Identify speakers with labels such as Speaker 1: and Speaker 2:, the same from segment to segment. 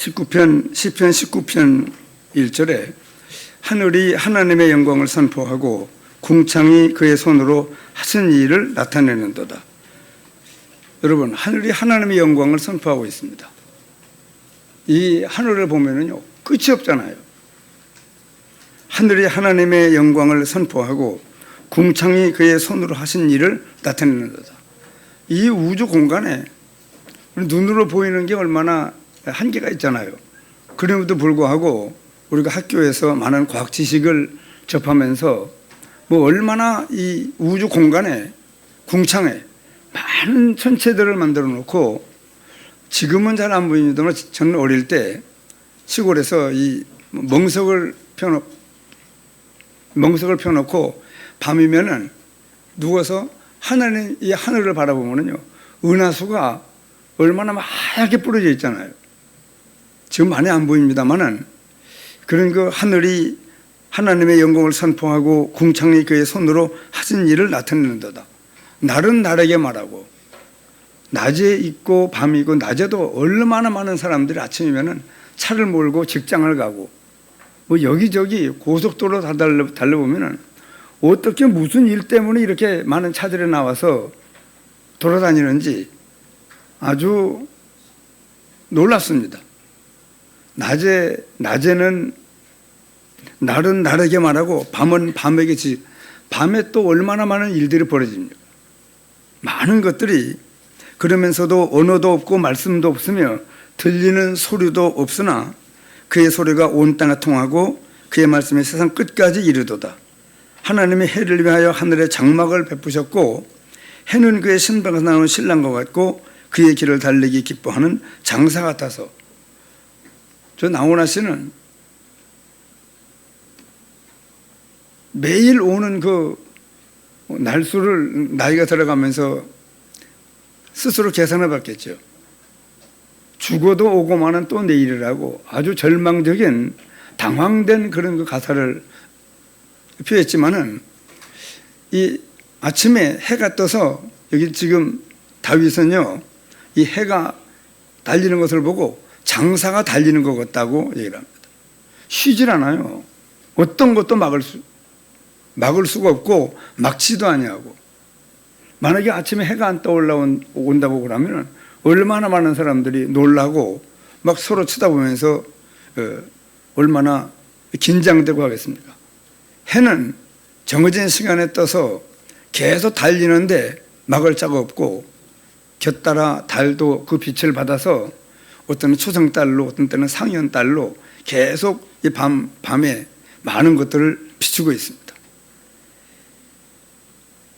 Speaker 1: 시편 19편 1절에 하늘이 하나님의 영광을 선포하고 궁창이 그의 손으로 하신 일을 나타내는도다. 여러분, 하늘이 하나님의 영광을 선포하고 있습니다. 이 하늘을 보면은요, 끝이 없잖아요. 하늘이 하나님의 영광을 선포하고 궁창이 그의 손으로 하신 일을 나타내는도다. 이 우주 공간에 눈으로 보이는 게 얼마나 한계가 있잖아요. 그럼에도 불구하고 우리가 학교에서 많은 과학 지식을 접하면서 얼마나 이 우주 공간에 궁창에 많은 천체들을 만들어 놓고, 지금은 잘 안 보입니다만 저는 어릴 때 시골에서 이 멍석을 펴놓고 밤이면은 누워서 이 하늘을 바라보면은요, 은하수가 얼마나 하얗게 뿌려져 있잖아요. 지금 많이 안 보입니다만은 그런 그 하늘이 하나님의 영광을 선포하고 궁창이 그의 손으로 하신 일을 나타내는도다. 날은 날에게 말하고, 낮에 있고 밤이 있고, 낮에도 얼마나 많은 사람들이 아침이면은 차를 몰고 직장을 가고 여기저기 고속도로 다 달려보면은 어떻게 무슨 일 때문에 이렇게 많은 차들이 나와서 돌아다니는지 아주 놀랐습니다. 낮에는 날은 날에게 말하고 밤은 밤에게 밤에 또 얼마나 많은 일들이 벌어집니까? 많은 것들이, 그러면서도 언어도 없고 말씀도 없으며 들리는 소리도 없으나 그의 소리가 온 땅에 통하고 그의 말씀이 세상 끝까지 이르도다. 하나님이 해를 위하여 하늘에 장막을 베푸셨고 해는 그의 신방에서 나오는 신랑과 같고 그의 길을 달리기 기뻐하는 장사 같아서. 저 나훈아 씨는 매일 오는 그 날수를 나이가 들어가면서 스스로 계산해 봤겠죠. 죽어도 오고만은 또 내일이라고 아주 절망적인 당황된 그런 그 가사를 표했지만은, 이 아침에 해가 떠서 여기 지금 다윗은요, 이 해가 달리는 것을 보고 장사가 달리는 것 같다고 얘기를 합니다. 쉬질 않아요. 어떤 것도 막을 수가 없고 막지도 아니하고. 만약에 아침에 해가 안 떠올라온다고 그러면 얼마나 많은 사람들이 놀라고 막 서로 쳐다보면서 얼마나 긴장되고 하겠습니까? 해는 정해진 시간에 떠서 계속 달리는데 막을 자가 없고, 곁따라 달도 그 빛을 받아서 어떤 초승달로 어떤 때는 상현달로 계속 이 밤에 많은 것들을 비추고 있습니다.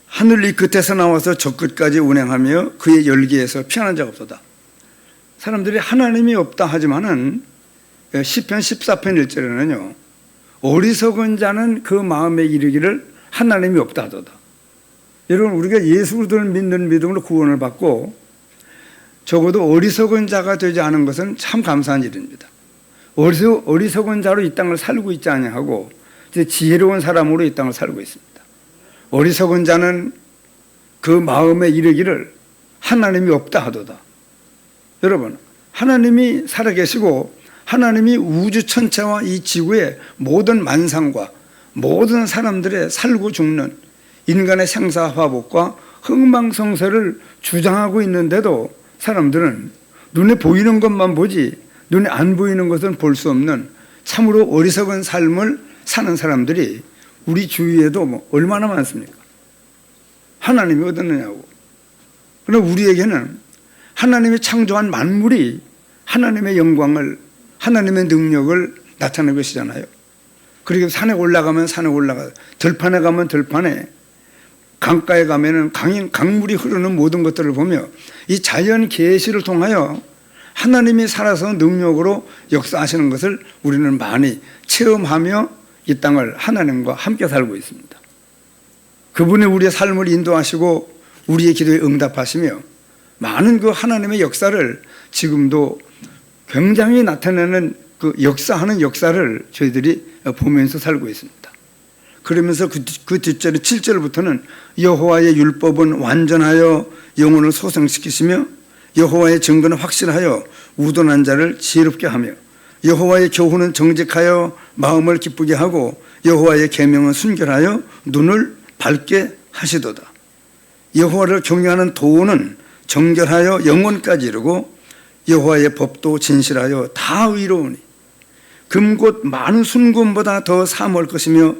Speaker 1: 하늘 이 끝에서 나와서 저 끝까지 운행하며 그의 열기에서 피하는 자가 없도다. 사람들이 하나님이 없다 하지만은 시편 14편 1절에는요, 어리석은 자는 그 마음에 이르기를 하나님이 없다 하도다. 여러분, 우리가 예수 그리스도를 믿는 믿음으로 구원을 받고 적어도 어리석은 자가 되지 않은 것은 참 감사한 일입니다. 어리석은 자로 이 땅을 살고 있지 아니하고 지혜로운 사람으로 이 땅을 살고 있습니다. 어리석은 자는 그 마음에 이르기를 하나님이 없다 하도다. 여러분, 하나님이 살아계시고 하나님이 우주 천체와 이 지구의 모든 만상과 모든 사람들의 살고 죽는 인간의 생사화복과 흥망성쇠를 주장하고 있는데도 사람들은 눈에 보이는 것만 보지 눈에 안 보이는 것은 볼 수 없는 참으로 어리석은 삶을 사는 사람들이 우리 주위에도 얼마나 많습니까? 하나님이 어디 있느냐고. 그러나 우리에게는 하나님이 창조한 만물이 하나님의 영광을, 하나님의 능력을 나타내는 것이잖아요. 그리고 산에 올라가면 산에 올라가, 들판에 가면 들판에, 강가에 가면은 강물이 흐르는 모든 것들을 보며 이 자연 계시를 통하여 하나님이 살아서 능력으로 역사하시는 것을 우리는 많이 체험하며 이 땅을 하나님과 함께 살고 있습니다. 그분이 우리의 삶을 인도하시고 우리의 기도에 응답하시며 많은 그 하나님의 역사를 지금도 굉장히 나타내는 그 역사하는 역사를 저희들이 보면서 살고 있습니다. 그러면서 그 뒷절의 7절부터는 여호와의 율법은 완전하여 영혼을 소생시키시며 여호와의 증거는 확실하여 우둔한 자를 지혜롭게 하며 여호와의 교훈은 정직하여 마음을 기쁘게 하고 여호와의 계명은 순결하여 눈을 밝게 하시도다. 여호와를 경외하는 도는 정결하여 영원까지 이르고 여호와의 법도 진실하여 다 의로우니 금곧 많은 순금보다 더 사모할 것이며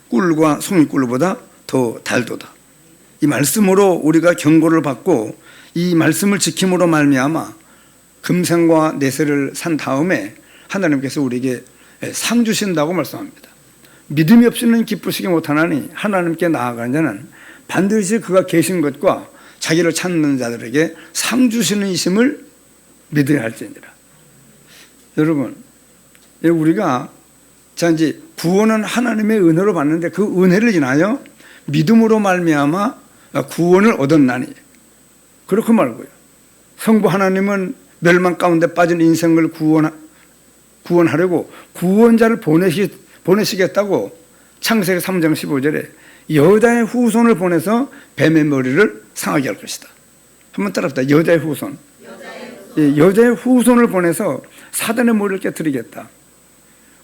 Speaker 1: 꿀과 송이꿀보다 더 달도다. 이 말씀으로 우리가 경고를 받고 이 말씀을 지킴으로 말미암아 금생과 내세를 산 다음에 하나님께서 우리에게 상 주신다고 말씀합니다. 믿음이 없이는 기쁘시기 못하나니 하나님께 나아가는 자는 반드시 그가 계신 것과 자기를 찾는 자들에게 상 주시는 이심을 믿어야 할지니라. 여러분, 우리가 자 이제 구원은 하나님의 은혜로 받는데 그 은혜를 인하여 믿음으로 말미암아 구원을 얻었나니 그렇게 말고요. 성부 하나님은 멸망 가운데 빠진 인생을 구원하려고 구원자를 보내시겠다고 창세기 3장 15절에 여자의 후손을 보내서 뱀의 머리를 상하게 할 것이다. 한번 따라합시다. 여자의 후손. 여자의 후손을 보내서 사단의 머리를 깨뜨리겠다.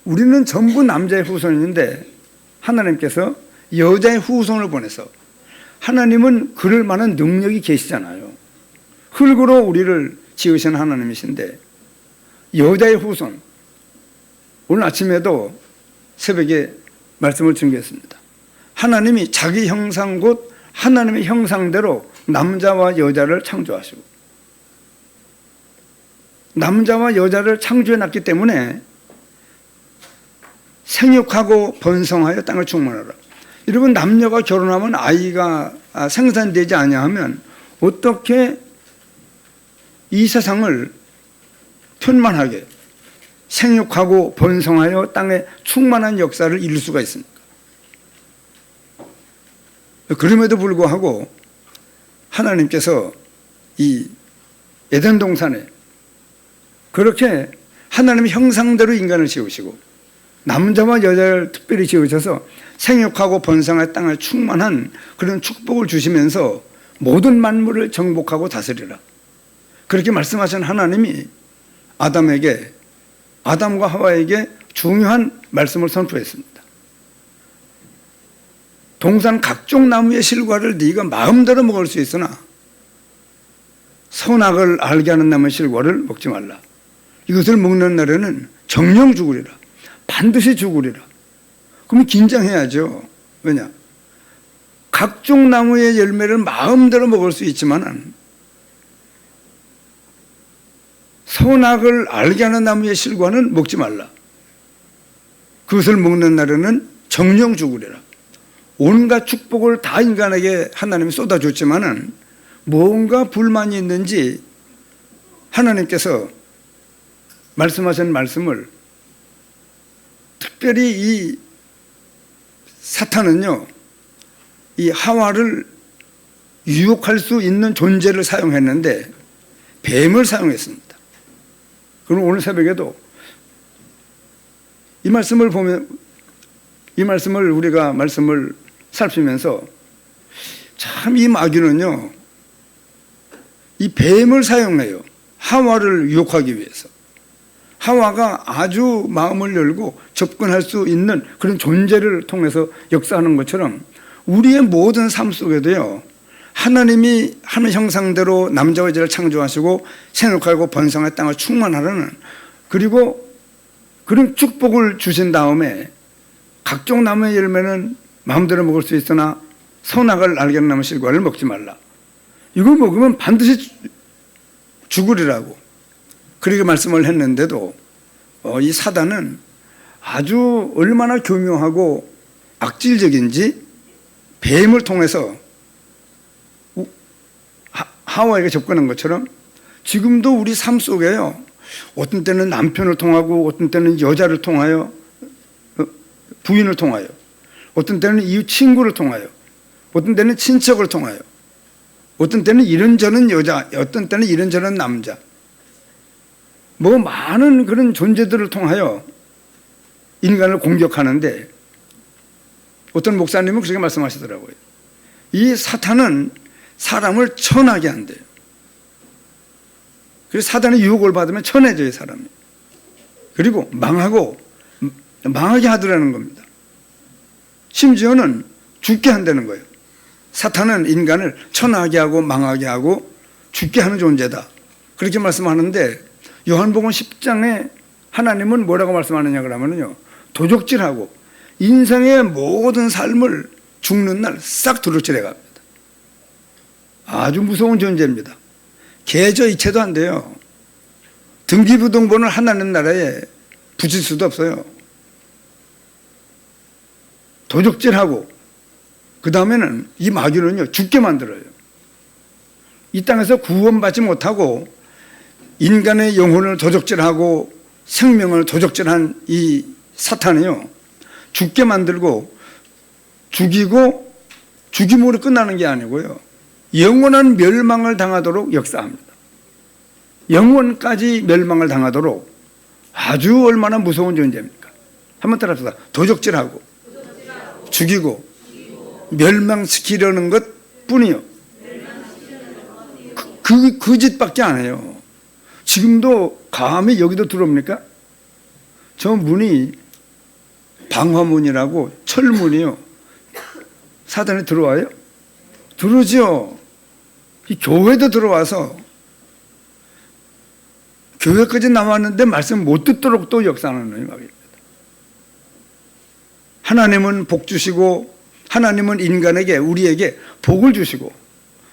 Speaker 1: 우리는 전부 남자의 후손인데 하나님께서 여자의 후손을 보내서 하나님은 그럴 만한 능력이 계시잖아요. 흙으로 우리를 지으신 하나님이신데 여자의 후손, 오늘 아침에도 새벽에 말씀을 증거했습니다. 하나님이 자기 형상 곧 하나님의 형상대로 남자와 여자를 창조하시고 남자와 여자를 창조해 놨기 때문에 생육하고 번성하여 땅을 충만하라. 여러분, 남녀가 결혼하면 아이가 생산되지 아니하면 어떻게 이 세상을 편만하게 생육하고 번성하여 땅에 충만한 역사를 이룰 수가 있습니까? 그럼에도 불구하고 하나님께서 이 에덴 동산에 그렇게 하나님의 형상대로 인간을 지으시고 남자와 여자를 특별히 지으셔서 생육하고 번성할 땅을 충만한 그런 축복을 주시면서 모든 만물을 정복하고 다스리라. 그렇게 말씀하신 하나님이 아담과 하와에게 중요한 말씀을 선포했습니다. 동산 각종 나무의 실과를 네가 마음대로 먹을 수 있으나 선악을 알게 하는 나무의 실과를 먹지 말라. 이것을 먹는 날에는 정령 죽으리라. 반드시 죽으리라. 그럼 긴장해야죠. 왜냐? 각종 나무의 열매를 마음대로 먹을 수 있지만 선악을 알게 하는 나무의 실과는 먹지 말라. 그것을 먹는 날에는 정령 죽으리라. 온갖 축복을 다 인간에게 하나님이 쏟아줬지만은 뭔가 불만이 있는지 하나님께서 말씀하신 말씀을 특별히 이 사탄은요, 이 하와를 유혹할 수 있는 존재를 사용했는데 뱀을 사용했습니다. 그럼 오늘 새벽에도 이 말씀을 보면, 이 말씀을 우리가 말씀을 살피면서 참 이 마귀는요, 이 뱀을 사용해요. 하와를 유혹하기 위해서. 하와가 아주 마음을 열고 접근할 수 있는 그런 존재를 통해서 역사하는 것처럼 우리의 모든 삶 속에도요, 하나님이 하늘 형상대로 남자와 여자를 창조하시고 생육하고 번성할 땅을 충만하라는, 그리고 그런 축복을 주신 다음에 각종 나무의 열매는 마음대로 먹을 수 있으나 선악을 알게 하는 나무 실과를 먹지 말라. 이걸 먹으면 반드시 죽으리라고 그렇게 말씀을 했는데도 이 사단은 아주 얼마나 교묘하고 악질적인지 뱀을 통해서 하와에게 접근한 것처럼 지금도 우리 삶 속에요, 어떤 때는 남편을 통하고 어떤 때는 여자를 통하여, 부인을 통하여, 어떤 때는 이웃 친구를 통하여, 어떤 때는 친척을 통하여, 어떤 때는 이런저런 여자, 어떤 때는 이런저런 남자, 뭐 많은 그런 존재들을 통하여 인간을 공격하는데 어떤 목사님은 그렇게 말씀하시더라고요. 이 사탄은 사람을 천하게 한대요. 그래서 사단의 유혹을 받으면 천해져요, 사람이. 그리고 망하게 하더라는 겁니다. 심지어는 죽게 한다는 거예요. 사탄은 인간을 천하게 하고 망하게 하고 죽게 하는 존재다. 그렇게 말씀하는데 요한복음 10장에 하나님은 뭐라고 말씀하느냐 그러면요, 도적질하고 인생의 모든 삶을 죽는 날 싹 도둑질해 갑니다. 아주 무서운 존재입니다. 계좌이체도 안 돼요. 등기부등본을 하나님 나라에 붙일 수도 없어요. 도적질하고 그 다음에는 이 마귀는요, 죽게 만들어요. 이 땅에서 구원받지 못하고 인간의 영혼을 도적질하고 생명을 도적질한 이 사탄이요, 죽게 만들고 죽이고 죽임으로 끝나는 게 아니고요, 영원한 멸망을 당하도록 역사합니다. 영원까지 멸망을 당하도록 아주 얼마나 무서운 존재입니까? 한번 따라합시다. 도적질하고 죽이고 멸망시키려는 것 뿐이요. 그 짓밖에 안 해요. 지금도 감히 여기도 들어옵니까? 저 문이 방화문이라고 철문이요, 사단이 들어와요? 들어오죠. 이 교회도 들어와서 교회까지 나왔는데 말씀 못 듣도록 또 역사하는 말입니다. 하나님은 복 주시고 하나님은 인간에게, 우리에게 복을 주시고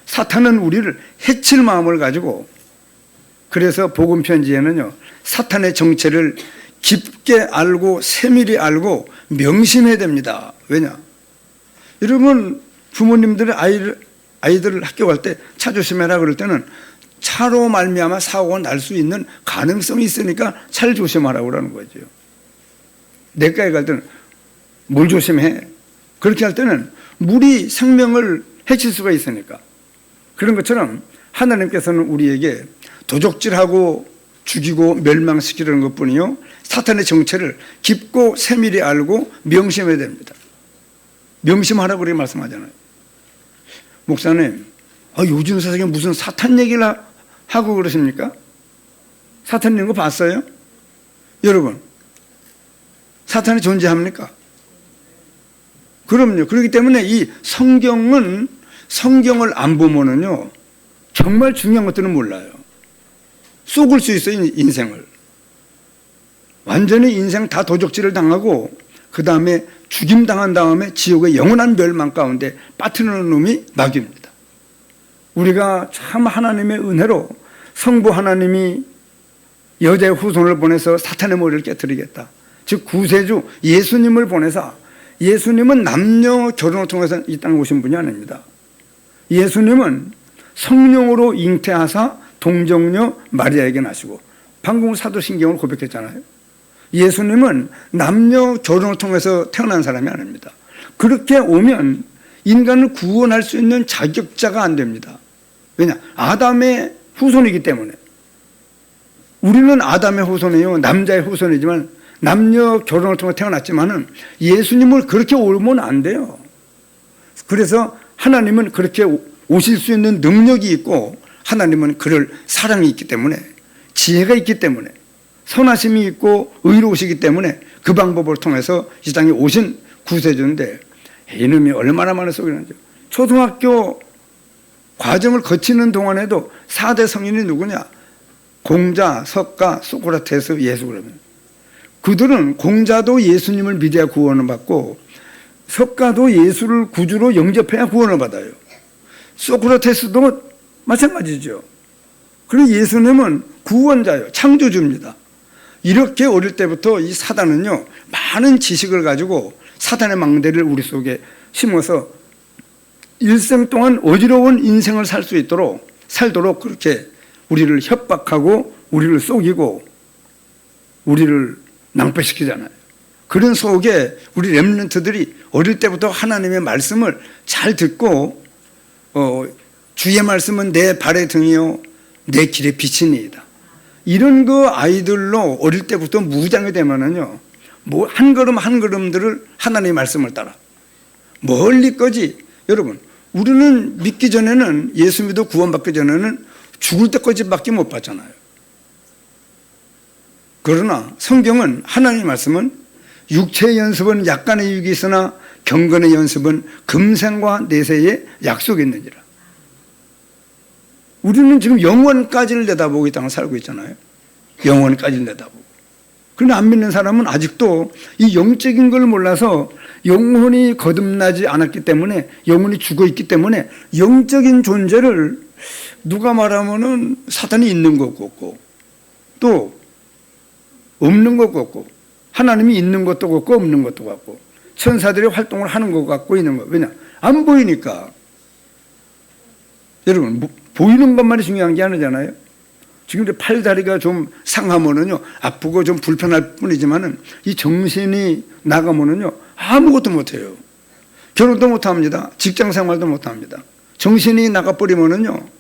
Speaker 1: 사탄은 우리를 해칠 마음을 가지고, 그래서 복음 편지에는요, 사탄의 정체를 깊게 알고 세밀히 알고 명심해야 됩니다. 왜냐? 여러분, 부모님들의 아이들을 학교 갈 때 차 조심해라 그럴 때는 차로 말미암아 사고가 날 수 있는 가능성이 있으니까 차를 조심하라고 그러는 거죠. 내과에 갈 때는 뭘 조심해? 그렇게 할 때는 물이 생명을 해칠 수가 있으니까. 그런 것처럼 하나님께서는 우리에게 도적질하고 죽이고 멸망시키려는 것뿐이요, 사탄의 정체를 깊고 세밀히 알고 명심해야 됩니다. 명심하라고 그렇게 말씀하잖아요. 목사님, 요즘 세상에 무슨 사탄 얘기를 하고 그러십니까? 사탄 있는 거 봤어요? 여러분, 사탄이 존재합니까? 그럼요. 그렇기 때문에 이 성경을 안 보면은요, 정말 중요한 것들은 몰라요. 쏘글 수 있어요, 인생을. 완전히 인생 다 도적질을 당하고 그 다음에 죽임 당한 다음에 지옥의 영원한 멸망 가운데 빠뜨리는 놈이 마귀입니다. 우리가 참 하나님의 은혜로 성부 하나님이 여자의 후손을 보내서 사탄의 머리를 깨뜨리겠다. 즉 구세주 예수님을 보내사, 예수님은 남녀 결혼을 통해서 이 땅에 오신 분이 아닙니다. 예수님은 성령으로 잉태하사 동정녀 마리아에게 나시고, 방금 사도신경을 고백했잖아요. 예수님은 남녀 결혼을 통해서 태어난 사람이 아닙니다. 그렇게 오면 인간을 구원할 수 있는 자격자가 안 됩니다. 왜냐? 아담의 후손이기 때문에. 우리는 아담의 후손이요, 남자의 후손이지만 남녀 결혼을 통해 태어났지만은 예수님을 그렇게 오면 안 돼요. 그래서 하나님은 그렇게 오실 수 있는 능력이 있고, 하나님은 그럴 사랑이 있기 때문에, 지혜가 있기 때문에, 선하심이 있고 의로우시기 때문에 그 방법을 통해서 이 땅에 오신 구세주인데, 이놈이 얼마나 많은 속이 나죠. 초등학교 과정을 거치는 동안에도 4대 성인이 누구냐? 공자, 석가, 소크라테스, 예수. 그러면 그들은 공자도 예수님을 믿어야 구원을 받고, 석가도 예수를 구주로 영접해야 구원을 받아요. 소크라테스도 마찬가지죠. 그리고 예수님은 구원자예요. 창조주입니다. 이렇게 어릴 때부터 이 사단은요, 많은 지식을 가지고 사단의 망대를 우리 속에 심어서 일생 동안 어지러운 인생을 살도록 그렇게 우리를 협박하고 우리를 속이고 우리를 낭패시키잖아요. 그런 속에 우리 렘넌트들이 어릴 때부터 하나님의 말씀을 잘 듣고, 주의 말씀은 내 발의 등이요 내 길의 빛이니이다. 이런 그 아이들로 어릴 때부터 무장이 되면은요, 뭐 한 걸음 한 걸음들을 하나님의 말씀을 따라 멀리까지. 여러분, 우리는 믿기 전에는, 예수 믿어 구원받기 전에는 죽을 때까지밖에 못 봤잖아요. 그러나 성경은 하나님의 말씀은 육체의 연습은 약간의 유익이 있으나 경건의 연습은 금생과 내세의 약속이 있느니라. 우리는 지금 영원까지를 내다보고 이 땅을 살고 있잖아요. 영원까지를 내다보고. 그런데 안 믿는 사람은 아직도 이 영적인 걸 몰라서 영혼이 거듭나지 않았기 때문에, 영혼이 죽어 있기 때문에 영적인 존재를 누가 말하면은 사단이 있는 것 같고 또 없는 것 같고 하나님이 있는 것도 같고 없는 것도 같고 천사들이 활동을 하는 것 같고 있는 것. 왜냐? 안 보이니까. 여러분, 보이는 것만이 중요한 게 아니잖아요. 지금 팔다리가 좀 상하면은요, 아프고 좀 불편할 뿐이지만은 이 정신이 나가면은요, 아무것도 못해요. 결혼도 못합니다. 직장 생활도 못합니다. 정신이 나가버리면은요,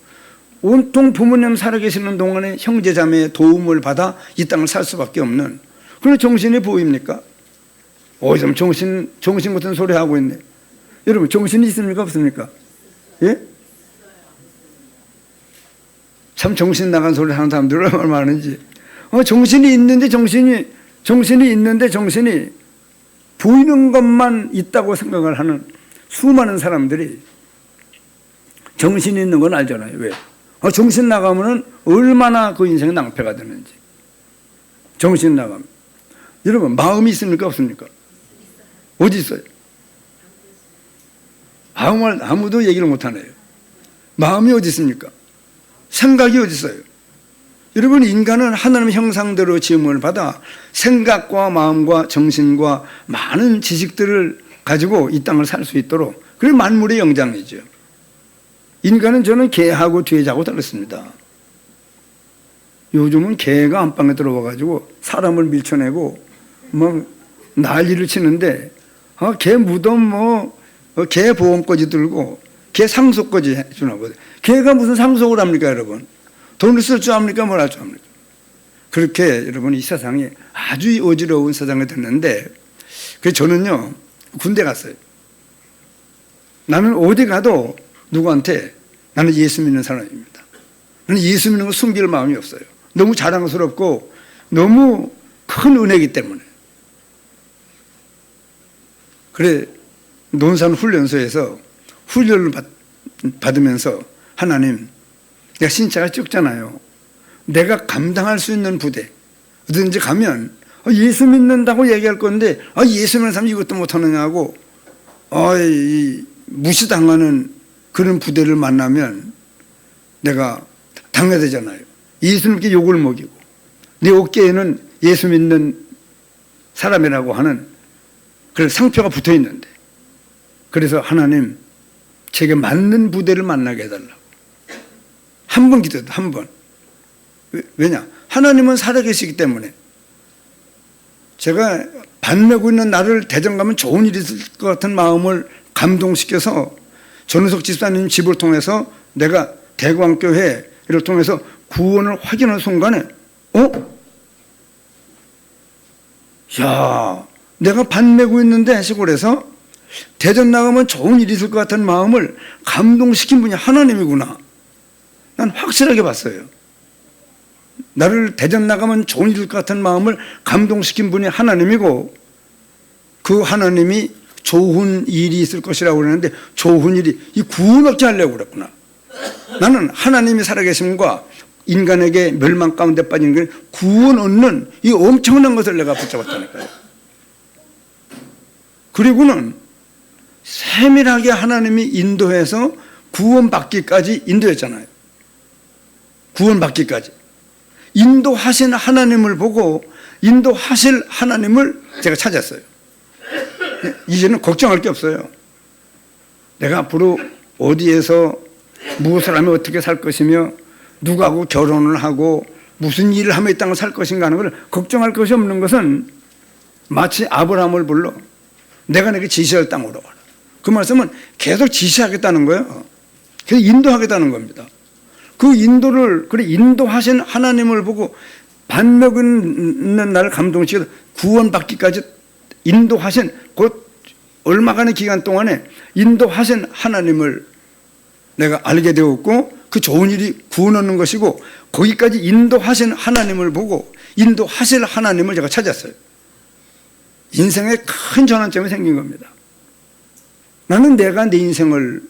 Speaker 1: 온통 부모님 살아계시는 동안에 형제 자매의 도움을 받아 이 땅을 살 수밖에 없는. 그런데 정신이 보입니까? 좀 정신 같은 소리 하고 있네. 여러분, 정신이 있습니까? 없습니까? 예? 참 정신 나간 소리 하는 사람들이 얼마나 많은지. 정신이 있는데 정신이 보이는 것만 있다고 생각을 하는 수많은 사람들이 정신이 있는 건 알잖아요. 왜? 정신 나가면은 얼마나 그 인생이 낭패가 되는지. 정신 나가면. 여러분, 마음이 있습니까? 없습니까? 어디 있어요? 아무도 얘기를 못 하네요. 마음이 어디 있습니까? 생각이 어디 있어요? 여러분, 인간은 하나님의 형상대로 지음을 받아 생각과 마음과 정신과 많은 지식들을 가지고 이 땅을 살 수 있도록, 그게 만물의 영장이죠. 인간은 저는 개하고 돼지하고 다릅니다. 요즘은 개가 안방에 들어와가지고 사람을 밀쳐내고 난리를 치는데, 개 무덤 개 보험까지 들고 개 상속까지 해주나 보다. 개가 무슨 상속을 합니까, 여러분? 돈을 쓸 줄 압니까? 뭘 할 줄 압니까? 그렇게 여러분, 이 세상이 아주 어지러운 세상이 됐는데, 그래서 저는요, 군대 갔어요. 나는 어디 가도 누구한테 나는 예수 믿는 사람입니다. 나는 예수 믿는 거 숨길 마음이 없어요. 너무 자랑스럽고 너무 큰 은혜이기 때문에. 그래, 논산 훈련소에서 훈련을 받으면서 하나님, 내가 신체가 적잖아요. 내가 감당할 수 있는 부대 어디든지 가면 예수 믿는다고 얘기할 건데 예수 믿는 사람이 이것도 못하느냐고 무시당하는 그런 부대를 만나면 내가 당해야 되잖아요. 예수 믿게 욕을 먹이고 내 어깨에는 예수 믿는 사람이라고 하는 그런 상표가 붙어 있는데, 그래서 하나님, 제게 맞는 부대를 만나게 해달라고 한 번 기도해도 한 번. 왜냐? 하나님은 살아계시기 때문에. 제가 반매고 있는 나를 대전 가면 좋은 일이 있을 것 같은 마음을 감동시켜서 전우석 집사님 집을 통해서 내가 대광교회를 통해서 구원을 확인하는 순간에 내가 반매고 있는데 시골에서 대전 나가면 좋은 일이 있을 것 같은 마음을 감동시킨 분이 하나님이구나. 난 확실하게 봤어요. 나를 대전 나가면 좋은 일일 것 같은 마음을 감동시킨 분이 하나님이고, 그 하나님이 좋은 일이 있을 것이라고 그러는데 좋은 일이 이 구원 얻게 하려고 그랬구나. 나는 하나님이 살아계심과 인간에게 멸망 가운데 빠진 걸 구원 얻는 이 엄청난 것을 내가 붙잡았다니까요. 그리고는 세밀하게 하나님이 인도해서 구원받기까지 인도했잖아요. 구원받기까지. 인도하신 하나님을 보고 인도하실 하나님을 제가 찾았어요. 이제는 걱정할 게 없어요. 내가 앞으로 어디에서 무엇을 하면 어떻게 살 것이며 누구하고 결혼을 하고 무슨 일을 하며 이 땅을 살 것인가 하는 걸 걱정할 것이 없는 것은 마치 아브라함을 불러 내가 내게 지시할 땅으로 가라. 그 말씀은 계속 지시하겠다는 거예요. 계속 인도하겠다는 겁니다. 그 인도를, 그래, 인도하신 하나님을 보고 반면있는 나를 감동시켜서 구원받기까지 인도하신, 곧 얼마간의 기간 동안에 인도하신 하나님을 내가 알게 되었고, 그 좋은 일이 구원 얻는 것이고, 거기까지 인도하신 하나님을 보고 인도하실 하나님을 제가 찾았어요. 인생에 큰 전환점이 생긴 겁니다. 나는 내가 내 인생을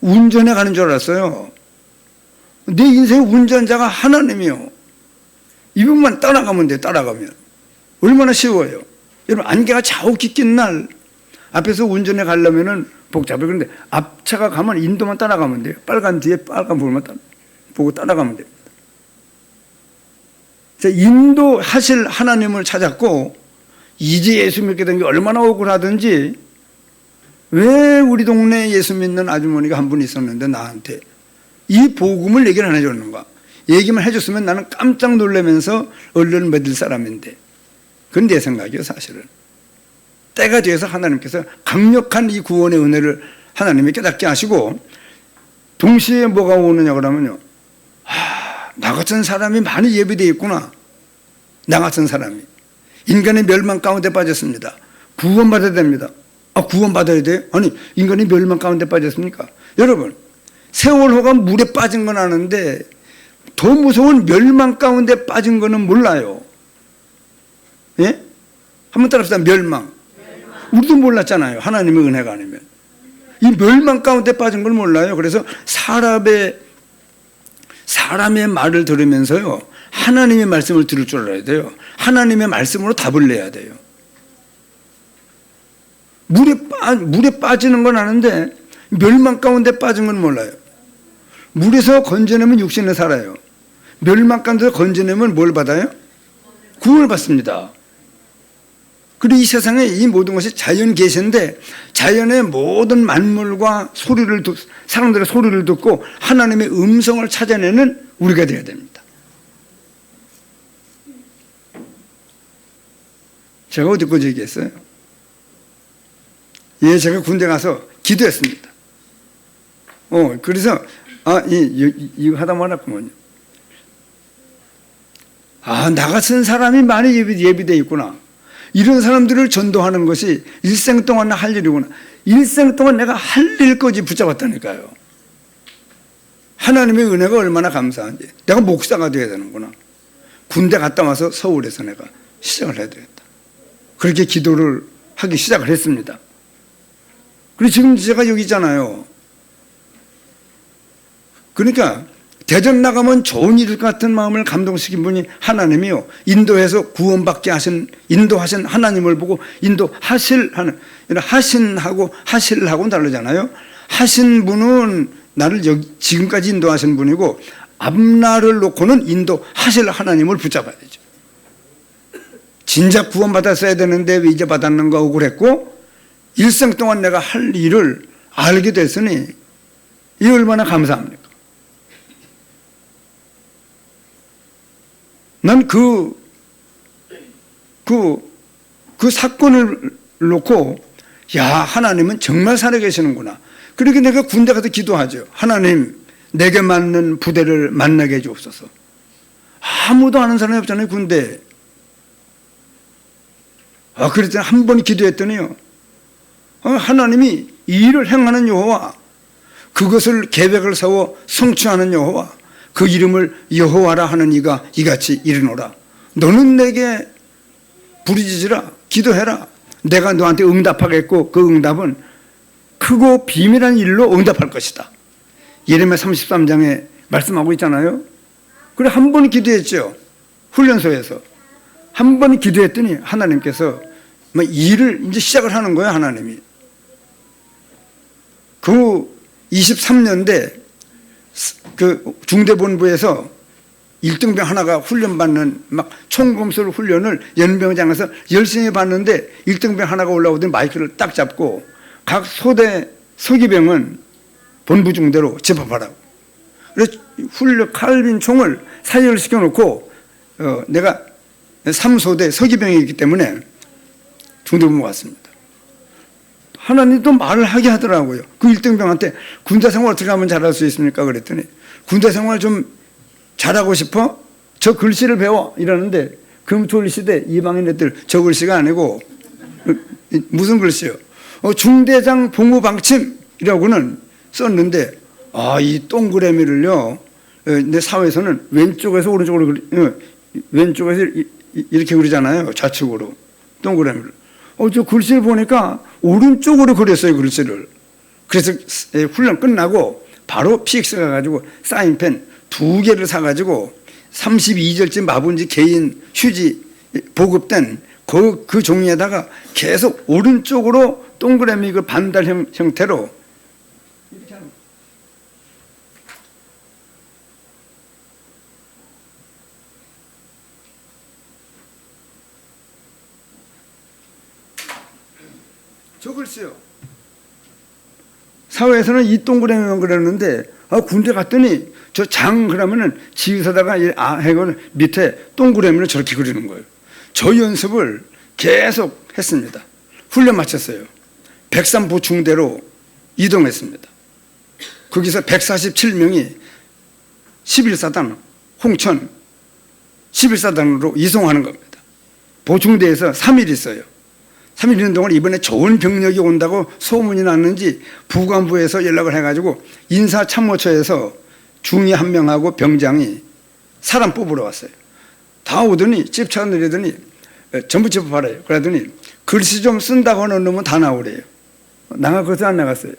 Speaker 1: 운전해 가는 줄 알았어요. 내 인생의 운전자가 하나님이요. 이분만 따라가면 돼. 따라가면 얼마나 쉬워요. 여러분, 안개가 자욱히 낀 날 앞에서 운전해 가려면은 복잡해. 그런데 앞차가 가면 인도만 따라가면 돼요. 빨간 뒤에 빨간 불만 보고 따라가면 됩니다. 인도하실 하나님을 찾았고, 이제 예수 믿게 된 게 얼마나 억울하든지, 왜 우리 동네에 예수 믿는 아주머니가 한 분 있었는데 나한테 이 복음을 얘기를 안 해줬는가. 얘기만 해줬으면 나는 깜짝 놀라면서 얼른 믿을 사람인데, 그건 내 생각이에요. 사실은 때가 돼서 하나님께서 강력한 이 구원의 은혜를 하나님이 깨닫게 하시고, 동시에 뭐가 오느냐 그러면요, 나 같은 사람이 많이 예비되어 있구나. 나 같은 사람이 인간의 멸망 가운데 빠졌습니다. 구원받아야 됩니다. 구원받아야 돼요? 아니, 인간이 멸망 가운데 빠졌습니까? 여러분, 세월호가 물에 빠진 건 아는데 더 무서운 멸망 가운데 빠진 거는 몰라요. 예? 한번 따라합시다. 멸망. 우리도 몰랐잖아요. 하나님의 은혜가 아니면. 이 멸망 가운데 빠진 걸 몰라요. 그래서 사람의 말을 들으면서요, 하나님의 말씀을 들을 줄 알아야 돼요. 하나님의 말씀으로 답을 내야 돼요. 물에 빠지는 건 아는데 멸망 가운데 빠진 건 몰라요. 물에서 건져내면 육신을 살아요. 멸망 가운데 건져내면 뭘 받아요? 구원을 받습니다. 그리고 이 세상에 이 모든 것이 자연 계시인데, 자연의 모든 만물과 사람들의 소리를 듣고 하나님의 음성을 찾아내는 우리가 되어야 됩니다. 제가 어디까지 얘기했어요? 예, 제가 군대 가서 기도했습니다. 그래서 이거 하다 말았구먼요. 나 같은 사람이 많이 예비되어 있구나. 이런 사람들을 전도하는 것이 일생 동안 할 일이구나. 일생 동안 내가 할 일까지 붙잡았다니까요. 하나님의 은혜가 얼마나 감사한지. 내가 목사가 되어야 되는구나. 군대 갔다 와서 서울에서 내가 시작을 해야 되겠다. 그렇게 기도를 하기 시작을 했습니다. 그리고 지금 제가 여기 있잖아요. 그러니까 대전 나가면 좋은 일 같은 마음을 감동시킨 분이 하나님이요. 인도해서 구원받게 인도하신 하나님을 보고 하신하고 하실하고는 다르잖아요. 하신 분은 나를 지금까지 인도하신 분이고, 앞날을 놓고는 인도하실 하나님을 붙잡아야 되죠. 진작 구원받았어야 되는데 왜 이제 받았는가 억울했고, 일생 동안 내가 할 일을 알게 됐으니 이 얼마나 감사합니까? 난 그 사건을 놓고, 하나님은 정말 살아계시는구나. 그렇게 내가 군대 가서 기도하죠. 하나님, 내게 맞는 부대를 만나게 해주옵소서. 아무도 아는 사람이 없잖아요, 군대에. 그랬더니 한 번 기도했더니요, 하나님이 이 일을 행하는 여호와, 그것을 계획을 세워 성취하는 여호와, 그 이름을 여호와라 하는 이가 이같이 이르노라. 너는 내게 부르짖으라, 기도해라. 내가 너한테 응답하겠고, 그 응답은 크고 비밀한 일로 응답할 것이다. 예레미야 33장에 말씀하고 있잖아요. 그래, 한 번 기도했죠. 훈련소에서 한 번 기도했더니 하나님께서 일을 이제 시작을 하는 거예요. 하나님이. 그 23년대 그 중대본부에서 1등병 하나가 훈련받는 총검술 훈련을 연병장에서 열심히 받는데, 1등병 하나가 올라오더니 마이크를 딱 잡고 각 소대 서기병은 본부 중대로 집합하라고. 그래서 칼빈 총을 사열을 시켜놓고, 내가 3소대 서기병이기 때문에 중대본부 왔습니다. 하나님도 말을 하게 하더라고요. 그 1등병한테 군대 생활 어떻게 하면 잘할 수 있습니까? 그랬더니, 군대 생활 좀 잘하고 싶어? 저 글씨를 배워. 이러는데, 금토일시대 이방인 애들 저 글씨가 아니고, 무슨 글씨요? 중대장 복무방침이라고는 썼는데, 이 동그라미를요, 내 사회에서는 왼쪽에서 오른쪽으로, 왼쪽에서 이렇게 그리잖아요. 좌측으로 동그라미를. 저 글씨를 보니까 오른쪽으로 그렸어요, 글씨를. 그래서 훈련 끝나고 바로 PX 가가지고 사인펜 2개를 사가지고 32절쯤 마분지 개인 휴지 보급된 그 종이에다가 계속 오른쪽으로 동그라미 그 반달 형태로 이렇게 하는 거예요. 저 글씨요. 사회에서는 이 동그라미만 그렸는데 군대 갔더니 저 장 그러면은 지휘사다가 해고 밑에 동그라미를 저렇게 그리는 거예요. 저 연습을 계속 했습니다. 훈련 마쳤어요. 백산 보충대로 이동했습니다. 거기서 147명이 11사단 홍천 11사단으로 이송하는 겁니다. 보충대에서 3일 있어요. 3일 있는 동안 이번에 좋은 병력이 온다고 소문이 났는지 부관부에서 연락을 해가지고 인사참모처에서 중위 1명하고 병장이 사람 뽑으러 왔어요. 다 오더니 집차 내리더니 전부 집합하래요. 그러더니 글씨 좀 쓴다고 하는 놈은 다 나오래요. 나갔어요? 안 나갔어요?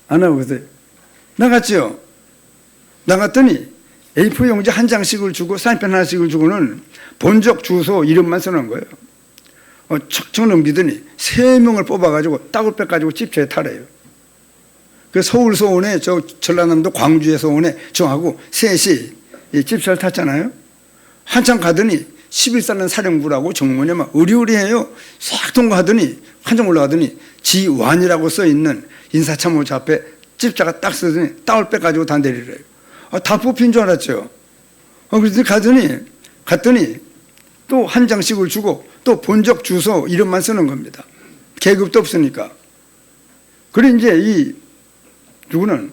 Speaker 1: 안 나갔어요? 나갔죠? 나갔더니 A4 용지 한 장씩을 주고 사인펜 하나씩을 주고는 본적 주소 이름만 쓰는 거예요. 척척 넘기더니 3명을 뽑아가지고 따글백 가지고 집차에 타래요. 그 서울서 오네, 저 전라남도 광주에서 오네, 저하고 셋이 집차를 탔잖아요. 한참 가더니 11사단 사령부라고 정문에 막 의리의리해요. 싹 통과하더니 한참 올라가더니 지완이라고 써있는 인사참모처 앞에 집차가 딱 서더니 따글백 가지고 다 내리래요. 다 뽑힌 줄 알았죠. 그래서 갔더니 또 한 장씩을 주고 또 본적 주소 이름만 쓰는 겁니다. 계급도 없으니까. 그래 이제 이 누구는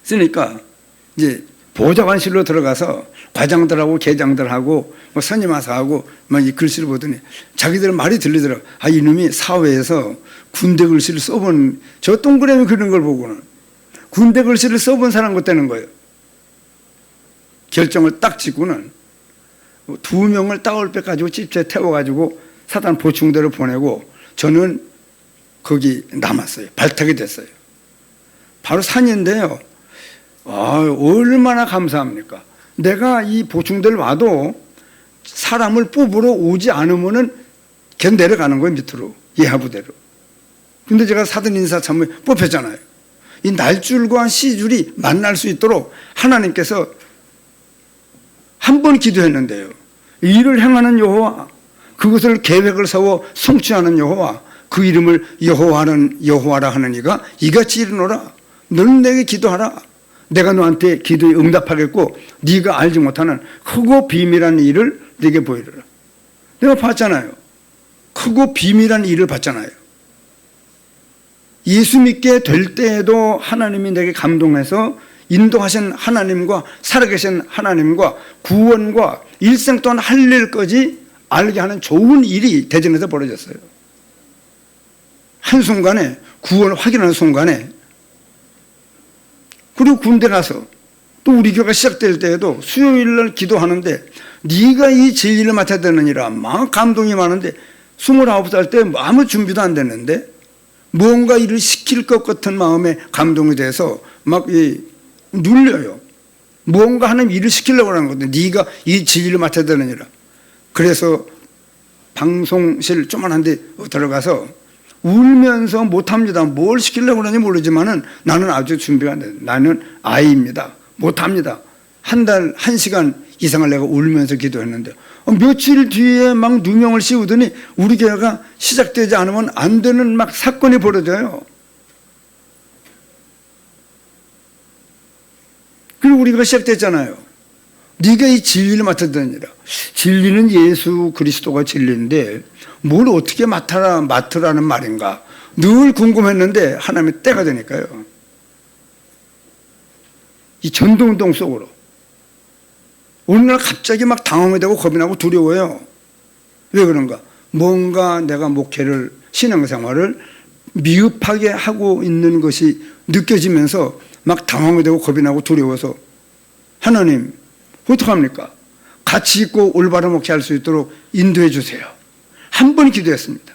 Speaker 1: 쓰니까 이제 보좌관실로 들어가서 과장들하고 계장들하고 뭐 선임하사하고 막 이 글씨를 보더니 자기들 말이 들리더라고. 이놈이 사회에서 군대 글씨를 써본 저 동그라미 그리는 걸 보고는 군대 글씨를 써본 사람 같다는 거예요. 결정을 딱 짓고는 2명을 따올백 가지고 집차에 태워가지고 사단 보충대로 보내고 저는 거기 남았어요. 발탁이 됐어요. 바로 산인데요. 얼마나 감사합니까? 내가 이 보충대를 와도 사람을 뽑으러 오지 않으면은 걔 내려가는 거예요, 밑으로. 예하부대로. 근데 제가 사단 인사참모에 뽑혔잖아요. 이 날줄과 시줄이 만날 수 있도록 하나님께서 한 번 기도했는데요. 일을 행하는 여호와, 그것을 계획을 세워 성취하는 여호와, 그 이름을 여호와라 하는 이가 이같이 이르노라. 너는 내게 기도하라. 내가 너한테 기도에 응답하겠고 네가 알지 못하는 크고 비밀한 일을 네게 보이리라. 내가 봤잖아요. 크고 비밀한 일을 봤잖아요. 예수 믿게 될 때에도 하나님이 내게 감동해서 인도하신 하나님과 살아계신 하나님과 구원과 일생 동안 할 일까지 알게 하는 좋은 일이 대전에서 벌어졌어요. 한순간에 구원을 확인하는 순간에. 그리고 군대 가서 또 우리 교회가 시작될 때에도 수요일날 기도하는데 네가 이 진리를 맡아야 되느니라 막 감동이 많은데 29살 때 아무 준비도 안 됐는데 무언가 일을 시킬 것 같은 마음에 감동이 돼서 막 눌려요. 무언가 하는 일을 시키려고 하는 건데 네가 이 진리를 맡아야 되느니라. 그래서 방송실 조그만한 데 들어가서 울면서 못합니다. 뭘 시키려고 하는지 모르지만은 나는 아주 준비가 안 돼. 나는 아이입니다. 못합니다. 한 달, 1시간 이상을 내가 울면서 기도했는데 며칠 뒤에 막 누명을 씌우더니 우리 교회가 시작되지 않으면 안 되는 막 사건이 벌어져요. 그리고 우리가 시작됐잖아요. 네가 이 진리를 맡아야 되느니라. 진리는 예수 그리스도가 진리인데 뭘 어떻게 맡으라는 말인가 늘 궁금했는데 하나님의 때가 되니까요. 이 전동동 속으로 어느 날 갑자기 막 당황이 되고 겁이 나고 두려워요. 왜 그런가? 뭔가 내가 목회를 신앙생활을 미흡하게 하고 있는 것이 느껴지면서 막 당황이 되고 겁이 나고 두려워서 하나님 어떡합니까? 가치 있고 올바른 목회할 수 있도록 인도해 주세요. 한 번 기도했습니다.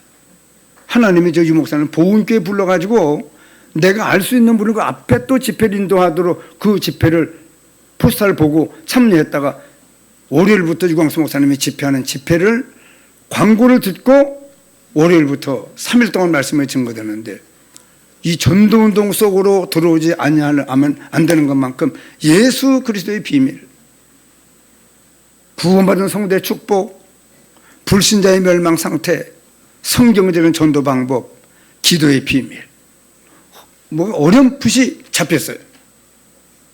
Speaker 1: 하나님이 저 유목사님 보훈교회 불러가지고 내가 알 수 있는 분을 그 앞에 또 집회를 인도하도록 그 집회를 포스터를 보고 참여했다가 월요일부터 유광수 목사님이 집회하는 집회를 광고를 듣고 월요일부터 3일 동안 말씀을 증거되는데 이 전도운동 속으로 들어오지 아니하면 안 되는 것만큼 예수 그리스도의 비밀, 구원받은 성도의 축복, 불신자의 멸망 상태, 성경적인 전도 방법, 기도의 비밀, 뭐 어렴풋이 잡혔어요.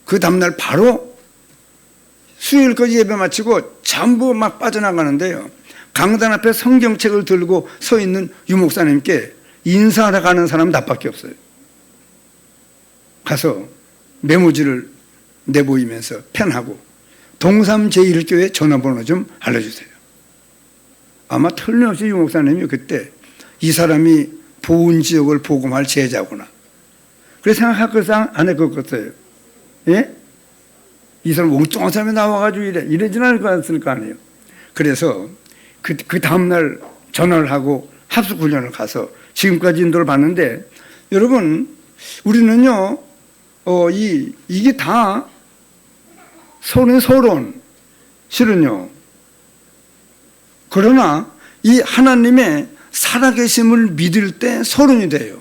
Speaker 1: 그 다음날 바로 수요일까지 예배 마치고 전부 막 빠져나가는데요. 강단 앞에 성경책을 들고 서 있는 유목사님께 인사하러 가는 사람은 나밖에 없어요. 가서 메모지를 내보이면서 펜하고 동삼 제1교회 전화번호 좀 알려주세요. 아마 틀림없이 유목사님이 그때 이 사람이 보훈 지역을 복음할 제자구나. 그래서 생각할 것은 안 했겠어요. 예? 이 사람 엉뚱한 사람이 나와가지고 이러진 않을 거 아니에요. 그래서 그 다음날 전화를 하고 합숙 훈련을 가서 지금까지 인도를 봤는데 여러분 우리는요 이게 다 서론 실은요. 그러나 이 하나님의 살아계심을 믿을 때 서론이 돼요.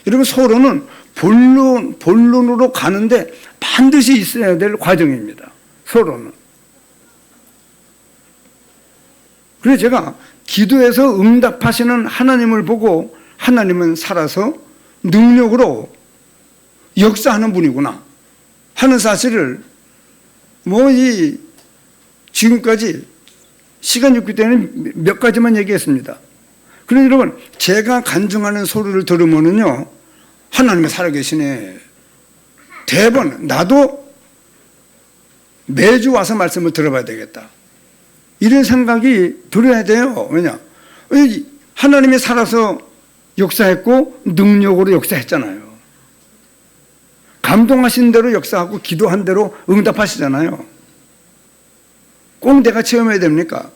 Speaker 1: 여러분 서론은 본론으로 가는데 반드시 있어야 될 과정입니다. 서론은. 그래서 제가 기도에서 응답하시는 하나님을 보고 하나님은 살아서 능력으로 역사하는 분이구나 하는 사실을 지금까지 시간이 없기 때문에 몇 가지만 얘기했습니다. 그래서 여러분 제가 간증하는 소리를 들으면은요 하나님이 살아계시네. 대번 나도 매주 와서 말씀을 들어봐야 되겠다. 이런 생각이 들어야 돼요. 왜냐? 하나님이 살아서 역사했고 능력으로 역사했잖아요. 감동하신 대로 역사하고 기도한 대로 응답하시잖아요. 꼭 내가 체험해야 됩니까?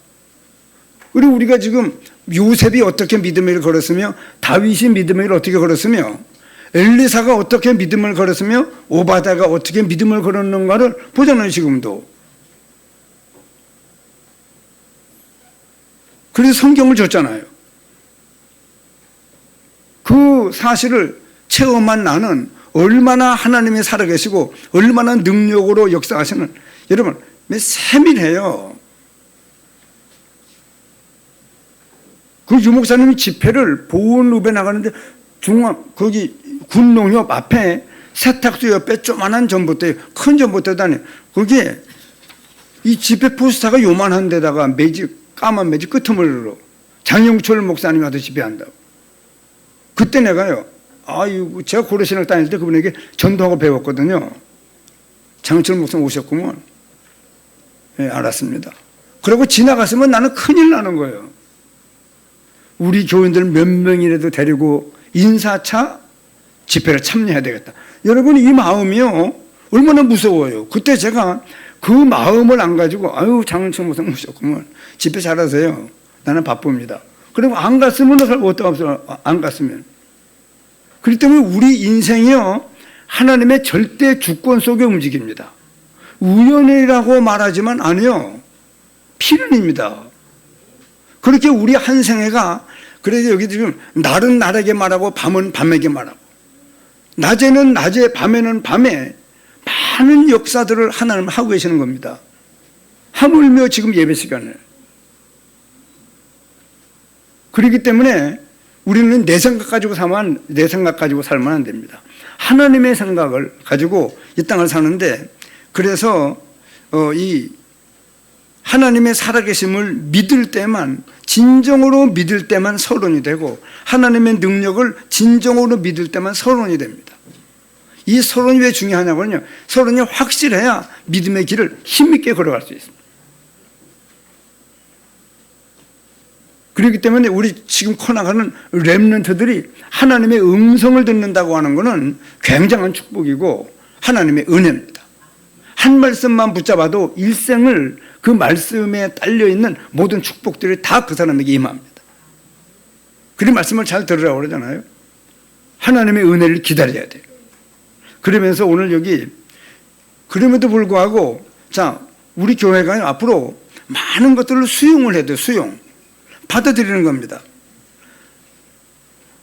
Speaker 1: 그리고 우리가 지금 요셉이 어떻게 믿음의 길을 걸었으며 다윗이 믿음의 길을 어떻게 걸었으며 엘리사가 어떻게 믿음을 걸었으며 오바다가 어떻게 믿음을 걸었는가를 보잖아요. 지금도. 그래서 성경을 줬잖아요. 그 사실을 체험한 나는 얼마나 하나님이 살아계시고 얼마나 능력으로 역사하시는 여러분 세밀해요. 그 유목사님이 집회를 보훈읍에 나가는데 거기 군농협 앞에 세탁소 옆에 조만한 전봇대, 큰 전봇대도 아니에요. 거기에 이 집회 포스터가 요만한 데다가 까만 매지 끄트머리로 장영철 목사님이 와서 집회한다고. 그때 내가요. 제가 고려신을 다닐 때 그분에게 전도하고 배웠거든요. 장영철 목사님 오셨구먼. 예, 알았습니다. 그리고 지나갔으면 나는 큰일 나는 거예요. 우리 교인들 몇 명이라도 데리고 인사차 집회를 참여해야 되겠다. 여러분 이 마음이요 얼마나 무서워요. 그때 제가 그 마음을 안 가지고 장은철 목사님 오셨구먼. 집회 잘하세요. 나는 바쁩니다. 그리고 안 갔으면 안 갔으면. 그렇기 때문에 우리 인생이요 하나님의 절대 주권 속에 움직입니다. 우연이라고 말하지만 아니요 필연입니다. 그렇게 우리 한 생애가 그래서 여기 지금 날은 날에게 말하고 밤은 밤에게 말하고 낮에는 낮에 밤에는 밤에 많은 역사들을 하나님 하고 계시는 겁니다. 하물며 지금 예배 시간에 그렇기 때문에 우리는 내 생각 가지고 살면 안 됩니다. 하나님의 생각을 가지고 이 땅을 사는데 그래서 이 하나님의 살아계심을 믿을 때만 진정으로 믿을 때만 서론이 되고 하나님의 능력을 진정으로 믿을 때만 서론이 됩니다. 이 서론이 왜 중요하냐면요. 서론이 확실해야 믿음의 길을 힘있게 걸어갈 수 있습니다. 그렇기 때문에 우리 지금 커나가는 렘넌트들이 하나님의 음성을 듣는다고 하는 것은 굉장한 축복이고 하나님의 은혜입니다. 한 말씀만 붙잡아도 일생을 그 말씀에 딸려 있는 모든 축복들이 다 그 사람에게 임합니다. 그리 말씀을 잘 들으라고 그러잖아요. 하나님의 은혜를 기다려야 돼요. 그러면서 오늘 여기 그럼에도 불구하고 자, 우리 교회가 앞으로 많은 것들을 수용을 해야 돼요. 수용. 받아들이는 겁니다.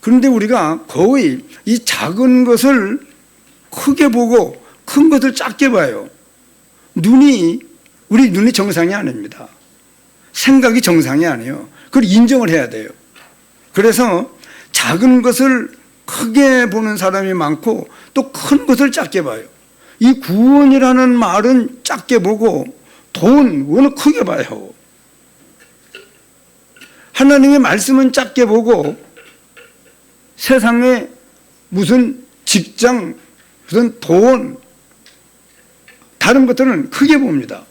Speaker 1: 그런데 우리가 거의 이 작은 것을 크게 보고 큰 것을 작게 봐요. 우리 눈이 정상이 아닙니다. 생각이 정상이 아니에요. 그걸 인정을 해야 돼요. 그래서 작은 것을 크게 보는 사람이 많고 또 큰 것을 작게 봐요. 이 구원이라는 말은 작게 보고 돈은 크게 봐요. 하나님의 말씀은 작게 보고 세상에 무슨 직장, 무슨 돈, 다른 것들은 크게 봅니다.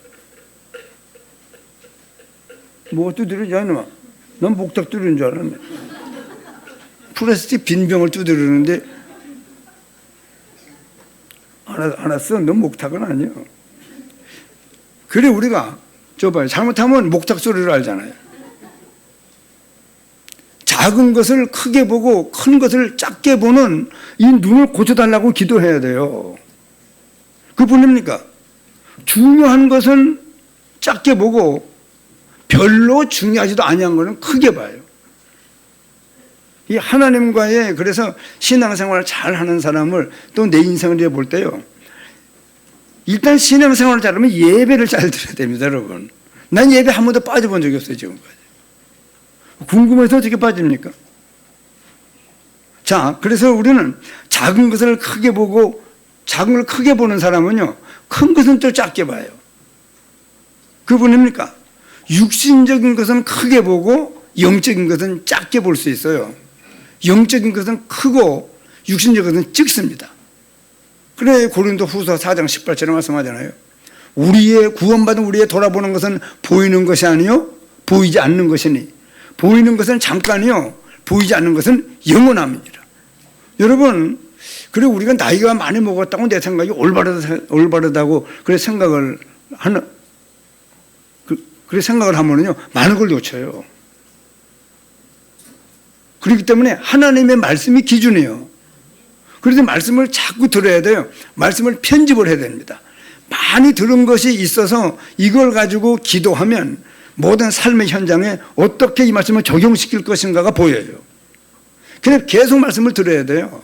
Speaker 1: 뭐 두드리지 않아? 난 목탁 두드리는 줄 알았네. 플라스틱 빈 병을 두드리는데 알았어. 넌 목탁은 아니야. 그래 우리가 봐요. 잘못하면 목탁 소리를 알잖아요. 작은 것을 크게 보고 큰 것을 작게 보는 이 눈을 고쳐달라고 기도해야 돼요. 그뿐입니까? 중요한 것은 작게 보고 별로 중요하지도 아니한 것은 크게 봐요. 이 하나님과의 그래서 신앙생활을 잘하는 사람을 또 내 인생을 볼 때요. 일단 신앙생활을 잘하면 예배를 잘 드려야 됩니다, 여러분. 난 예배 한 번도 빠져본 적이 없어요, 지금까지. 궁금해서 어떻게 빠집니까? 자, 그래서 우리는 작은 것을 크게 보고 작은 걸 크게 보는 사람은요, 큰 것은 또 작게 봐요. 그분입니까? 육신적인 것은 크게 보고 영적인 것은 작게 볼 수 있어요. 영적인 것은 크고 육신적인 것은 적습니다. 그래 고린도 후서 4장 18절에 말씀하잖아요. 우리의 구원받은 우리의 돌아보는 것은 보이는 것이 아니요 보이지 않는 것이니 보이는 것은 잠깐이요 보이지 않는 것은 영원합니다. 여러분, 그래 우리가 나이가 많이 먹었다고 내 생각이 올바르다고 그래 생각을 하면요 많은 걸 놓쳐요. 그렇기 때문에 하나님의 말씀이 기준이에요. 그래서 말씀을 자꾸 들어야 돼요. 말씀을 편집을 해야 됩니다. 많이 들은 것이 있어서 이걸 가지고 기도하면 모든 삶의 현장에 어떻게 이 말씀을 적용시킬 것인가가 보여요. 그래서 계속 말씀을 들어야 돼요.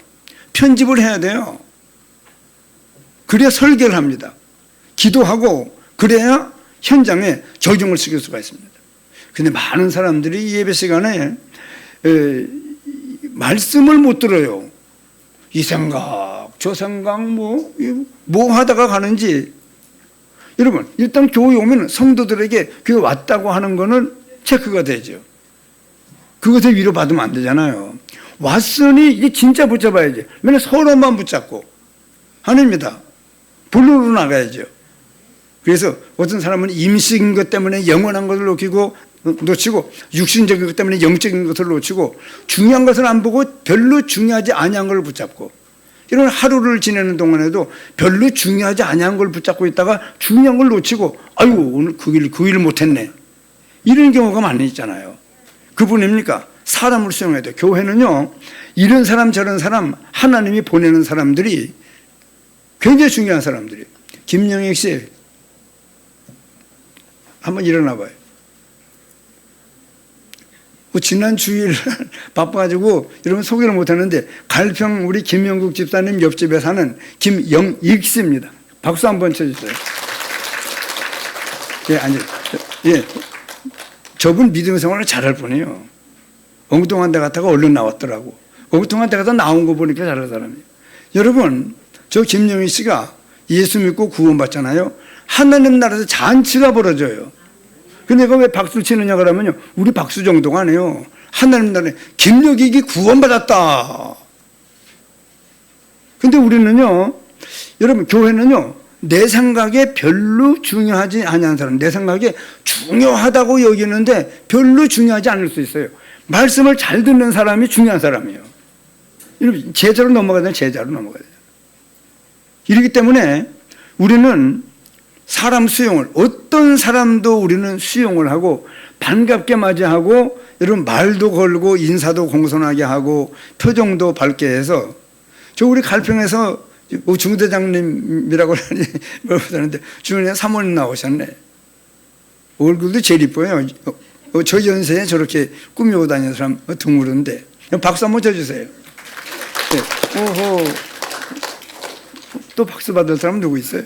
Speaker 1: 편집을 해야 돼요. 그래야 설계를 합니다. 기도하고 그래야 현장에 적용을 시킬 수가 있습니다. 그런데 많은 사람들이 예배 시간에 말씀을 못 들어요. 이 생각, 저 생각, 뭐 하다가 가는지. 여러분, 일단 교회 오면 성도들에게 교회 왔다고 하는 거는 체크가 되죠. 그것에 위로받으면 안 되잖아요. 왔으니 이게 진짜 붙잡아야지. 맨날 서로만 붙잡고. 아닙니다. 본론으로 나가야죠. 그래서 어떤 사람은 임시인 것 때문에 영원한 것을 놓치고 육신적인 것 때문에 영적인 것을 놓치고 중요한 것을 안 보고 별로 중요하지 아니한 걸 붙잡고 이런 하루를 지내는 동안에도 별로 중요하지 아니한 걸 붙잡고 있다가 중요한 걸 놓치고 아이고 오늘 그 일 못했네 이런 경우가 많이 있잖아요. 그분입니까? 사람을 수용해야 돼요. 교회는요 이런 사람 저런 사람 하나님이 보내는 사람들이 굉장히 중요한 사람들이에요. 김영익 씨 한번 일어나 봐요. 지난 주일 바빠가지고 여러분 소개를 못했는데 갈평 우리 김영국 집사님 옆집에 사는 김영익 씨입니다. 박수 한번 쳐주세요. 예, 아니, 예, 저분 믿음 생활을 잘할 뿐이에요. 엉뚱한 데 갔다가 얼른 나왔더라고. 엉뚱한 데 가서 나온 거 보니까 잘할 사람이에요. 여러분, 저 김영익 씨가 예수 믿고 구원받잖아요. 하나님 나라에서 잔치가 벌어져요. 근데 내가 왜 박수 치느냐 그러면요. 우리 박수 정도가 아니에요. 하나님 나라에 김영익이 구원받았다. 근데 우리는요. 여러분 교회는요. 내 생각에 별로 중요하지 않은 사람. 내 생각에 중요하다고 여기는데 별로 중요하지 않을 수 있어요. 말씀을 잘 듣는 사람이 중요한 사람이에요. 여러분 제자로 넘어가야 되는 제자로 넘어가야 돼요. 이렇기 때문에 우리는 사람 수용을, 어떤 사람도 우리는 수용을 하고 반갑게 맞이하고, 여러분 말도 걸고 인사도 공손하게 하고 표정도 밝게 해서, 저 우리 갈평에서 중대장님이라고 하는데 중간에 사모님 나오셨네. 얼굴도 제일 이뻐요. 저 연세에 저렇게 꾸미고 다니는 사람 드물은데. 박수 한번 쳐주세요. 네. 오호. 또 박수 받을 사람 누구 있어요?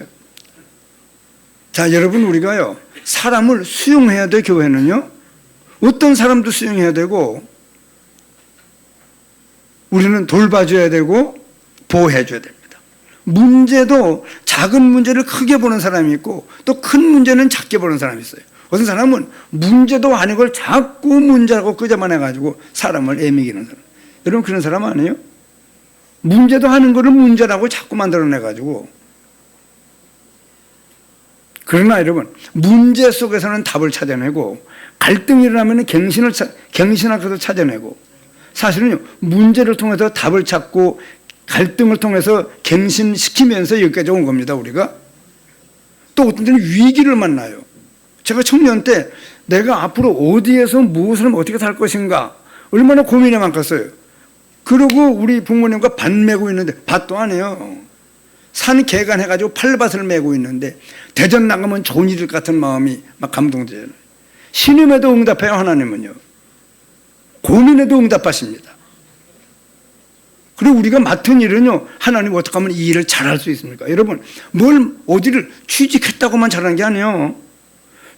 Speaker 1: 자, 여러분, 우리가요, 사람을 수용해야 돼. 교회는요, 어떤 사람도 수용해야 되고, 우리는 돌봐줘야 되고 보호해줘야 됩니다. 문제도 작은 문제를 크게 보는 사람이 있고, 또 큰 문제는 작게 보는 사람이 있어요. 어떤 사람은 문제도 아닌 걸 자꾸 문제라고 끄집어내 가지고 사람을 애매기는 사람. 여러분, 그런 사람 아니에요? 문제도 하는 거를 문제라고 자꾸 만들어내 가지고. 그러나 여러분, 문제 속에서는 답을 찾아내고, 갈등이 일어나면 갱신을 통해서 찾아내고, 사실은요, 문제를 통해서 답을 찾고 갈등을 통해서 갱신시키면서 여기까지 온 겁니다. 우리가. 또 어떤 때는 위기를 만나요. 제가 청년 때 내가 앞으로 어디에서 무엇을 어떻게 살 것인가 얼마나 고민이 많겠어요. 그러고 우리 부모님과 밭 메고 있는데, 밭도 안 해요. 산 개간해가지고 팔밭을 메고 있는데 대전 나가면 좋은 일 같은 마음이 막 감동되잖아요. 신음에도 응답해요. 하나님은요, 고민에도 응답하십니다. 그리고 우리가 맡은 일은요, 하나님 어떻게 하면 이 일을 잘할 수 있습니까? 여러분, 뭘 어디를 취직했다고만 잘하는 게 아니에요.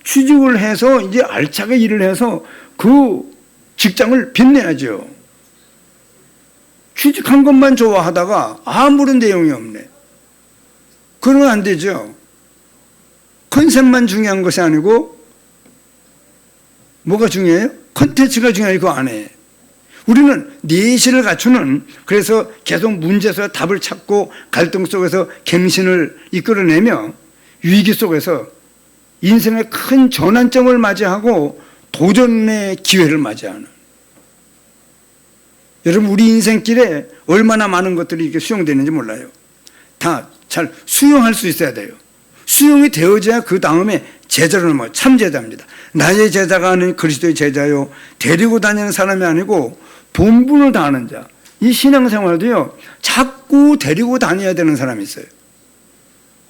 Speaker 1: 취직을 해서 이제 알차게 일을 해서 그 직장을 빛내야죠. 취직한 것만 좋아하다가 아무런 내용이 없네. 그러면 안 되죠. 컨셉만 중요한 것이 아니고 뭐가 중요해요? 컨텐츠가 중요해요. 그 안에 우리는 내실을 갖추는, 그래서 계속 문제에서 답을 찾고 갈등 속에서 갱신을 이끌어내며 위기 속에서 인생의 큰 전환점을 맞이하고 도전의 기회를 맞이하는, 여러분, 우리 인생길에 얼마나 많은 것들이 이렇게 수용되는지 몰라요. 다 잘 수용할 수 있어야 돼요. 수용이 되어져야 그 다음에 제자로는 뭐 참제자입니다. 나의 제자가 아닌 그리스도의 제자요, 데리고 다니는 사람이 아니고 본분을 다하는 자. 이 신앙생활도요, 자꾸 데리고 다녀야 되는 사람이 있어요.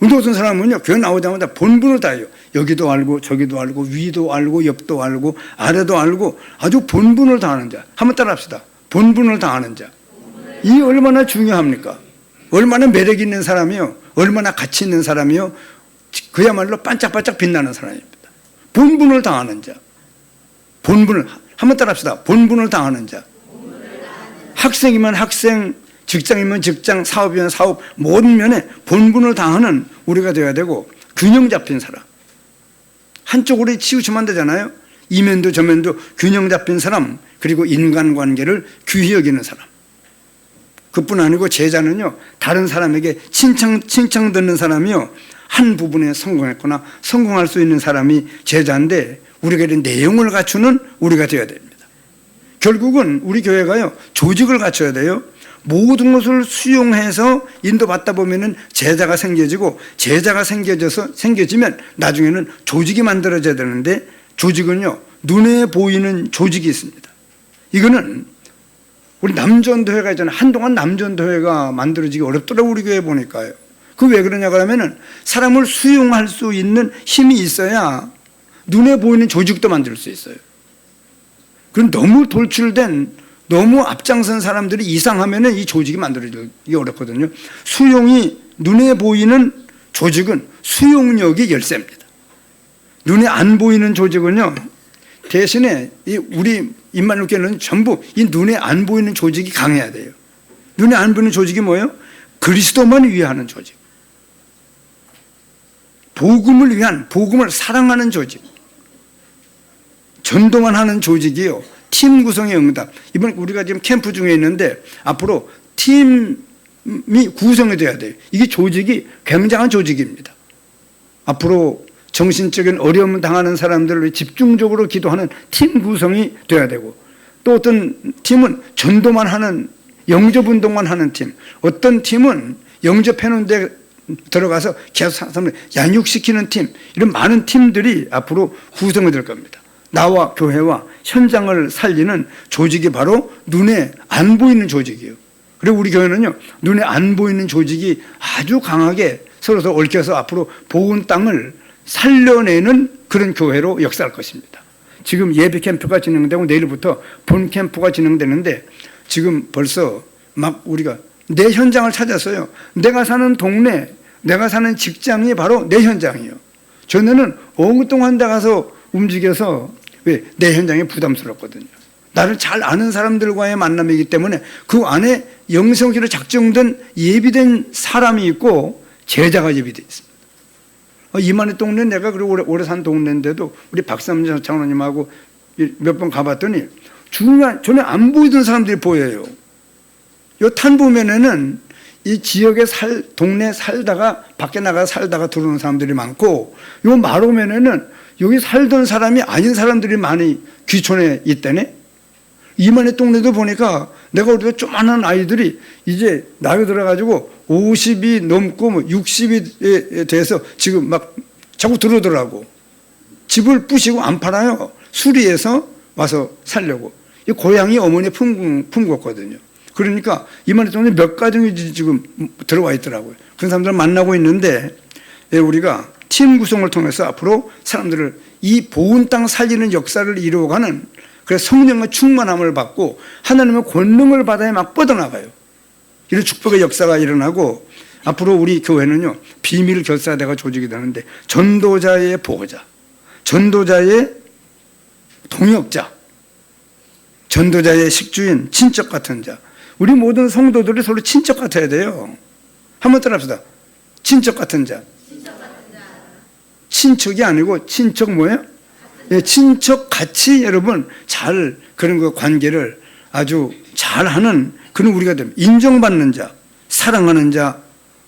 Speaker 1: 근데 어떤 사람은요, 교회 나오자마자 본분을 다해요. 여기도 알고 저기도 알고 위도 알고 옆도 알고 아래도 알고 아주 본분을 다하는 자. 한번 따라합시다. 본분을 다하는 자. 이 얼마나 중요합니까? 얼마나 매력 있는 사람이요, 얼마나 가치 있는 사람이요, 그야말로 반짝반짝 빛나는 사람입니다. 본분을 다하는 자. 본분을 한번 따라합시다. 본분을 다하는 자. 학생이면 학생, 직장이면 직장, 사업이면 사업, 모든 면에 본분을 다하는 우리가 되어야 되고, 균형 잡힌 사람. 한쪽으로 치우치면 안 되잖아요. 이면도 저면도 균형 잡힌 사람, 그리고 인간관계를 귀히 여기는 사람. 그뿐 아니고 제자는요, 다른 사람에게 칭찬 듣는 사람이요, 한 부분에 성공했거나 성공할 수 있는 사람이 제자인데, 우리가 이런 내용을 갖추는 우리가 되어야 됩니다. 결국은 우리 교회가요, 조직을 갖춰야 돼요. 모든 것을 수용해서 인도받다 보면은 제자가 생겨지고, 제자가 생겨지면 나중에는 조직이 만들어져야 되는데, 조직은요, 눈에 보이는 조직이 있습니다. 이거는 우리 남전도회가 있잖아요. 한동안 남전도회가 만들어지기 어렵더라고요. 우리 교회 보니까요. 그 왜 그러냐고 하면은 사람을 수용할 수 있는 힘이 있어야 눈에 보이는 조직도 만들 수 있어요. 그럼 너무 돌출된, 너무 앞장선 사람들이 이상하면은 이 조직이 만들어지기 어렵거든요. 수용이, 눈에 보이는 조직은 수용력이 열쇠입니다. 눈에 안 보이는 조직은요, 대신에 우리 임마누엘 교회는 전부 이 눈에 안 보이는 조직이 강해야 돼요. 눈에 안 보이는 조직이 뭐예요? 그리스도만 위하는 조직. 복음을 위한, 복음을 사랑하는 조직. 전도만 하는 조직이요. 팀 구성의 응답. 이번 우리가 지금 캠프 중에 있는데 앞으로 팀이 구성이 돼야 돼요. 이게 조직이 굉장한 조직입니다. 앞으로 정신적인 어려움을 당하는 사람들을 집중적으로 기도하는 팀 구성이 돼야 되고, 또 어떤 팀은 전도만 하는, 영접운동만 하는 팀, 어떤 팀은 영접해놓은데 들어가서 계속 사람을 양육시키는 팀, 이런 많은 팀들이 앞으로 구성이 될 겁니다. 나와 교회와 현장을 살리는 조직이 바로 눈에 안 보이는 조직이에요. 그리고 우리 교회는요, 눈에 안 보이는 조직이 아주 강하게 서로 얽혀서 앞으로 보은 땅을 살려내는 그런 교회로 역사할 것입니다. 지금 예배 캠프가 진행되고 내일부터 본 캠프가 진행되는데 지금 벌써 막 우리가 내 현장을 찾았어요. 내가 사는 동네, 내가 사는 직장이 바로 내 현장이에요. 전에는 엉뚱한 데 가서 움직여서 왜? 내 현장이 부담스럽거든요. 나를 잘 아는 사람들과의 만남이기 때문에 그 안에 영성기로 작정된 예비된 사람이 있고 제자가 예비되어 있습니다. 이만희 동네 내가 그리고 오래 산 동네인데도 우리 박삼진 장로님하고 몇 번 가봤더니 전에 안 보이던 사람들이 보여요. 요 탄보면에는 이 지역에 동네에 살다가 밖에 나가 살다가 들어오는 사람들이 많고 요 마로면에는 여기 살던 사람이 아닌 사람들이 많이 귀촌에 있다네. 이만희 동네도 보니까 내가 우리가 조그마한 아이들이 이제 나이 들어가지고 50이 넘고 뭐 60이 돼서 지금 막 자꾸 들어오더라고. 집을 부시고 안 팔아요. 수리해서 와서 살려고. 이 고향이 어머니 품었거든요. 그러니까 이만희 동네 몇 가정이 지금 들어와 있더라고요. 그런 사람들을 만나고 있는데 우리가 팀 구성을 통해서 앞으로 사람들을 이 보은 땅 살리는 역사를 이루어가는 그래서 성령의 충만함을 받고 하나님의 권능을 받아야 막 뻗어나가요. 이런 축복의 역사가 일어나고 앞으로 우리 교회는요 비밀 결사대가 조직이 되는데 전도자의 보호자, 전도자의 동역자, 전도자의 식주인, 친척 같은 자. 우리 모든 성도들이 서로 친척 같아야 돼요. 한번 따라합시다. 친척 같은 자. 친척이 아니고 친척 뭐예요? 예, 친척 같이 여러분 잘 그런 그 관계를 아주 잘하는 그런 우리가 됩니다. 인정받는 자, 사랑하는 자,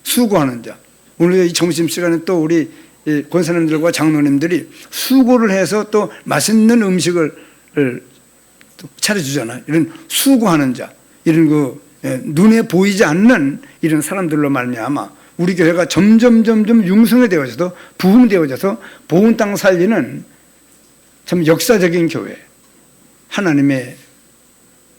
Speaker 1: 수고하는 자. 오늘 이 점심시간에 또 우리 권사님들과 장로님들이 수고를 해서 또 맛있는 음식을 또 차려주잖아요. 이런 수고하는 자, 이런 그 눈에 보이지 않는 이런 사람들로 말미암아 우리 교회가 점점 융성되어져서 부흥되어져서 보은 땅 살리는 참 역사적인 교회, 하나님의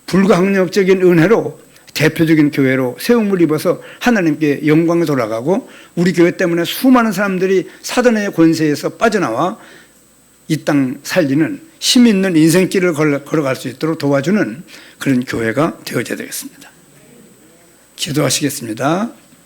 Speaker 1: 불가항력적인 은혜로 대표적인 교회로 세움을 입어서 하나님께 영광을 돌아가고 우리 교회 때문에 수많은 사람들이 사단의 권세에서 빠져나와 이 땅 살리는 힘 있는 인생길을 걸어갈 수 있도록 도와주는 그런 교회가 되어져야 되겠습니다. 기도하시겠습니다.